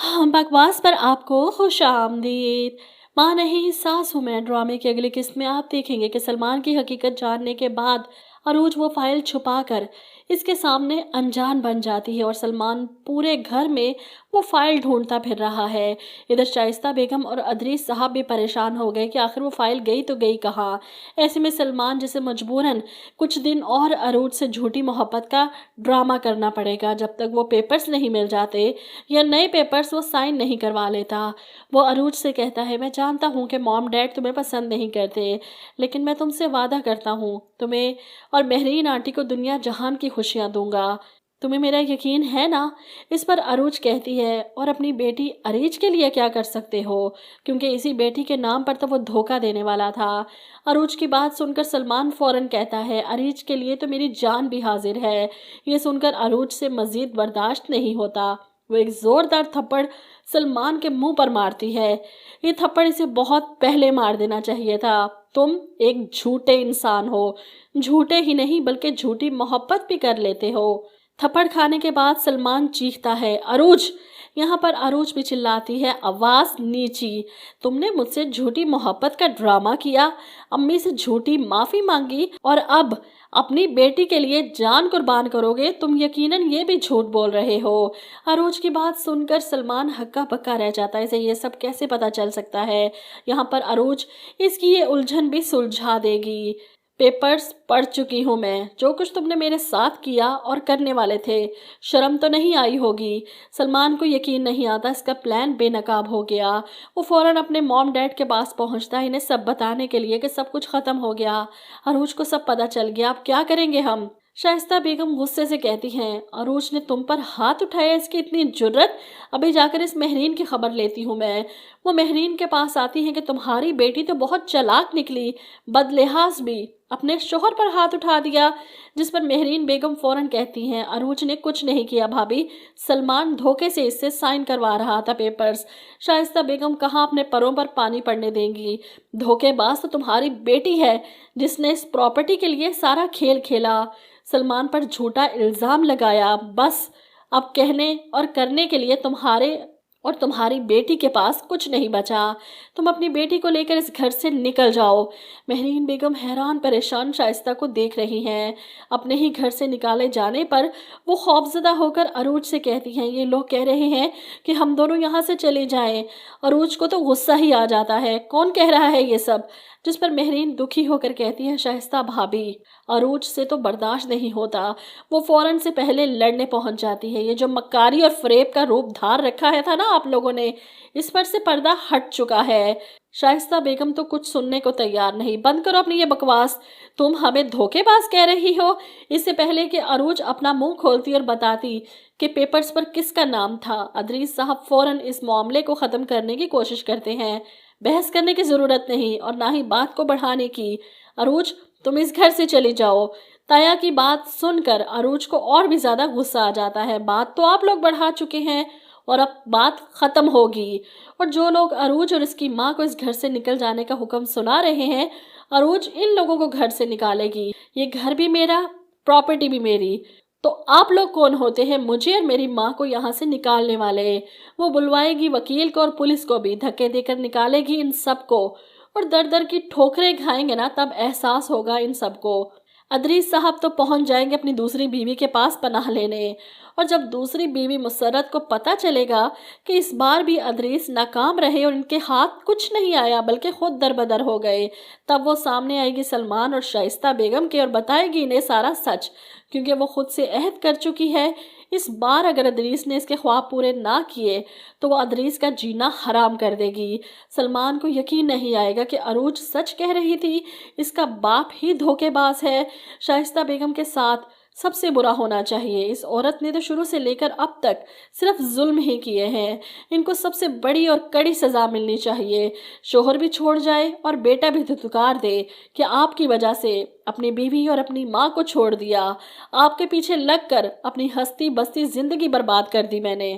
हाँ, बकवास पर आपको खुश आमदीद। माँ नहीं सास हूँ मैं ड्रामे की अगली किस्त में आप देखेंगे कि सलमान की हकीकत जानने के बाद अरूज वो फाइल छुपाकर इसके सामने अनजान बन जाती है और सलमान पूरे घर में वो फाइल ढूंढता फिर रहा है। इधर शाइस्ता बेगम और अदरीस साहब भी परेशान हो गए कि आखिर वो फाइल गई तो गई कहाँ। ऐसे में सलमान जिसे मजबूरन कुछ दिन और अरूज से झूठी मोहब्बत का ड्रामा करना पड़ेगा जब तक वो पेपर्स नहीं मिल जाते या नए पेपर्स वो साइन नहीं करवा लेता। वो अरूज से कहता है, मैं जानता हूँ कि मॉम डैड तुम्हें पसंद नहीं करते, लेकिन मैं तुमसे वादा करता हूँ तुम्हें और मेहरीन आंटी को दुनिया जहान की खुशियाँ दूंगा। तुम्हें मेरा यकीन है ना? इस पर अरूज कहती है, और अपनी बेटी अरीज के लिए क्या कर सकते हो, क्योंकि इसी बेटी के नाम पर तो वो धोखा देने वाला था। अरूज की बात सुनकर सलमान फौरन कहता है, अरीज के लिए तो मेरी जान भी हाजिर है। ये सुनकर अरूज से मजीद बर्दाश्त नहीं होता। वो एक जोरदार थप्पड़ सलमान के मुंह पर मारती है। ये थप्पड़ इसे बहुत पहले मार देना चाहिए था। तुम एक झूठे इंसान हो, झूठे ही नहीं बल्कि झूठी मोहब्बत भी कर लेते हो। थप्पड़ खाने के बाद सलमान चीखता है, अरूज। यहाँ पर अरूज भी चिल्लाती है, आवाज नीची। तुमने मुझसे झूठी मोहब्बत का ड्रामा किया, अम्मी से झूठी माफी मांगी और अब अपनी बेटी के लिए जान कुर्बान करोगे। तुम यकीनन ये भी झूठ बोल रहे हो। अरूज की बात सुनकर सलमान हक्का बक्का रह जाता है, इसे ये सब कैसे पता चल सकता है। यहाँ पर अरूज इसकी ये उलझन भी सुलझा देगी। पेपर्स पढ़ चुकी हूँ मैं, जो कुछ तुमने मेरे साथ किया और करने वाले थे, शर्म तो नहीं आई होगी। सलमान को यकीन नहीं आता इसका प्लान बेनकाब हो गया। वो फौरन अपने मॉम डैड के पास पहुंचता है इन्हें सब बताने के लिए कि सब कुछ खत्म हो गया, अरूज को सब पता चल गया, अब क्या करेंगे हम। शाइस्ता बेगम गुस्से से कहती हैं, अरूज ने तुम पर हाथ उठाया, इसकी इतनी जुर्रत, अभी जाकर इस मेहरीन की खबर लेती हूँ मैं। वो मेहरीन के पास आती है कि तुम्हारी बेटी तो बहुत चालाक निकली, बदलिहाज भी, अपने शोहर पर हाथ उठा दिया। जिस पर मेहरीन बेगम फौरन कहती हैं, अरूज ने कुछ नहीं किया भाभी, सलमान धोखे से इससे साइन करवा रहा था पेपर्स। शाइस्ता बेगम कहाँ अपने परों पर पानी पड़ने देंगी। धोखेबाज तो तुम्हारी बेटी है जिसने इस प्रॉपर्टी के लिए सारा खेल खेला, सलमान पर झूठा इल्जाम लगाया। बस अब कहने और करने के लिए तुम्हारे और तुम्हारी बेटी के पास कुछ नहीं बचा। तुम अपनी बेटी को लेकर इस घर से निकल जाओ। मेहरीन बेगम हैरान परेशान शाइस्ता को देख रही हैं। अपने ही घर से निकाले जाने पर वो खौफजदा होकर अरूज से कहती हैं, ये लोग कह रहे हैं कि हम दोनों यहाँ से चले जाएं। अरूज को तो गुस्सा ही आ जाता है, कौन कह रहा है ये सब। जिस पर मेहरीन दुखी होकर कहती है, शाइस्ता भाभी, अरूज से तो बर्दाश्त नहीं होता। वो फौरन से पहले लड़ने पहुंच जाती है। ये जो मक्कारी और फरेब का रूप धार रखा है था ना आप लोगों ने, इस पर से पर्दा हट चुका है। शाइस्ता बेगम तो कुछ सुनने को तैयार नहीं। बंद करो अपनी ये बकवास, तुम हमें धोखेबाज कह रही हो। इससे पहले कि अरूज अपना मुंह खोलती और बताती कि पेपर्स पर किसका नाम था, अदरीस साहब फौरन इस मामले को ख़त्म करने की कोशिश करते हैं। बहस करने की ज़रूरत नहीं और ना ही बात को बढ़ाने की। अरूज, तुम इस घर से चली जाओ। ताया की बात सुनकर अरूज को और भी ज़्यादा गुस्सा आ जाता है। बात तो आप लोग बढ़ा चुके हैं और अब बात ख़त्म होगी। और जो लोग अरूज और इसकी माँ को इस घर से निकल जाने का हुक्म सुना रहे हैं, अरूज इन लोगों को घर से निकालेगी। ये घर भी मेरा, प्रॉपर्टी भी मेरी। तो आप लोग कौन होते हैं मुझे और मेरी माँ को यहाँ से निकालने वाले। वो बुलवाएगी वकील को और पुलिस को भी, धक्के देकर निकालेगी इन सबको और दर दर की ठोकरें खाएंगे ना, तब एहसास होगा इन सबको। अदरीस साहब तो पहुंच जाएंगे अपनी दूसरी बीवी के पास पनाह लेने, और जब दूसरी बीवी मुसर्रत को पता चलेगा कि इस बार भी अदरीस नाकाम रहे और इनके हाथ कुछ नहीं आया बल्कि खुद दरबदर हो गए, तब वो सामने आएगी सलमान और शाइस्ता बेगम के और बताएगी इन्हें सारा सच, क्योंकि वो खुद से अहद कर चुकी है इस बार अगर अदरीस ने इसके ख्वाब पूरे ना किए तो वो अदरीस का जीना हराम कर देगी। सलमान को यकीन नहीं आएगा कि अरूज सच कह रही थी, इसका बाप ही धोखेबाज है। शाइस्ता बेगम के साथ सबसे बुरा होना चाहिए। इस औरत ने तो शुरू से लेकर अब तक सिर्फ जुल्म ही किए हैं। इनको सबसे बड़ी और कड़ी सज़ा मिलनी चाहिए। शोहर भी छोड़ जाए और बेटा भी धुतकार दे कि आपकी वजह से अपनी बीवी और अपनी माँ को छोड़ दिया, आपके पीछे लगकर अपनी हस्ती बस्ती जिंदगी बर्बाद कर दी मैंने।